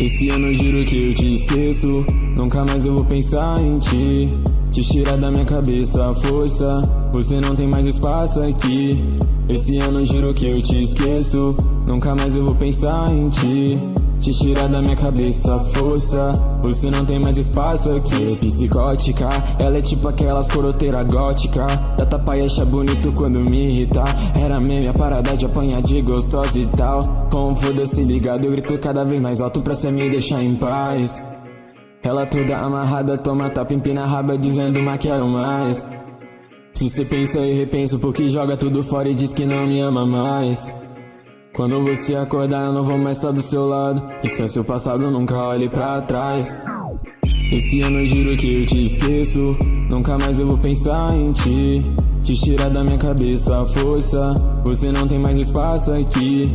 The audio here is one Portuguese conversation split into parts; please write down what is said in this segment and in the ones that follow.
Esse ano eu juro que eu te esqueço. Nunca mais eu vou pensar em ti. Te tirar da minha cabeça a força. Você não tem mais espaço aqui. Esse ano eu juro que eu te esqueço. Nunca mais eu vou pensar em ti. Te tirar da minha cabeça a força. Você não tem mais espaço aqui. Psicótica, ela é tipo aquelas coroteira gótica. Dá tapa e acha bonito quando me irritar. Era meme a parada de apanhar de gostosa e tal. Com foda-se ligado, eu grito cada vez mais alto pra cê me deixar em paz. Ela toda amarrada, toma tapa, empina a raba dizendo mas quero mais. Se cê pensa e repensa porque joga tudo fora e diz que não me ama mais. Quando você acordar eu não vou mais estar do seu lado. Esquece o passado, nunca olhe pra trás. Esse ano eu juro que eu te esqueço. Nunca mais eu vou pensar em ti. Te tirar da minha cabeça a força. Você não tem mais espaço aqui.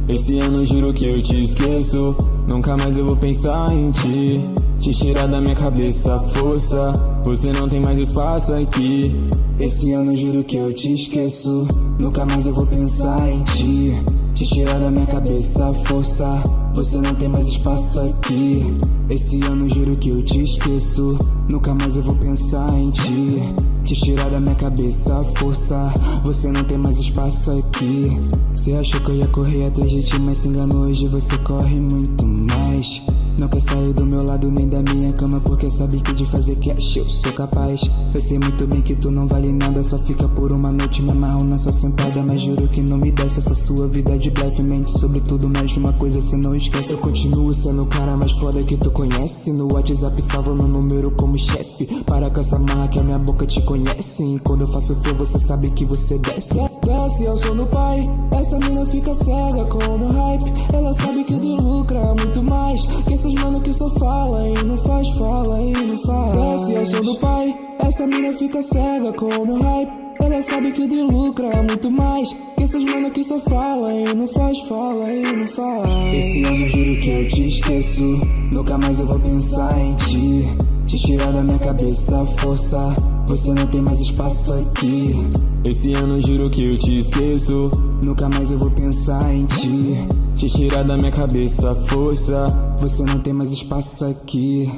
Esse ano eu juro que eu te esqueço. Nunca mais eu vou pensar em ti. Te tirar da minha cabeça a força. Você não tem mais espaço aqui. Esse ano eu juro que eu te esqueço. Nunca mais eu vou pensar em ti. Te tirar da minha cabeça a força. Você não tem mais espaço aqui. Esse ano eu juro que eu te esqueço. Nunca mais eu vou pensar em ti. Te tirar da minha cabeça a força. Você não tem mais espaço aqui. Cê achou que eu ia correr atrás de ti, mas se enganou, hoje você corre muito mais. Não quer sair do meu lado nem da minha cama, porque sabe que de fazer cash eu sou capaz. Eu sei muito bem que tu não vale nada, só fica por uma noite, me amarro nessa sentada. Mas juro que não me desce essa sua vida de blefe. Mente sobre tudo, mais de uma coisa cê não esquece. Eu continuo sendo o cara mais foda que tu conhece. No WhatsApp salva meu número como chefe. Para com essa marra que a minha boca te conhece. E quando eu faço flow você sabe que você desce. Desce ao som do pai. Essa mina fica cega com o meu hype. Ela sabe que tu lucra muito mais que esses mano que só fala e não faz, fala e não faz. Desce ao som do pai. Essa mina fica cega com o meu hype. Ela sabe que tu lucra muito mais que esses mano que só fala e não faz, fala e não faz. Esse ano eu juro que eu te esqueço. Nunca mais eu vou pensar em ti. Te tirar da minha cabeça a força. Você não tem mais espaço aqui. Esse ano eu juro que eu te esqueço. Nunca mais eu vou pensar em ti. Te tirar da minha cabeça a força. Você não tem mais espaço aqui.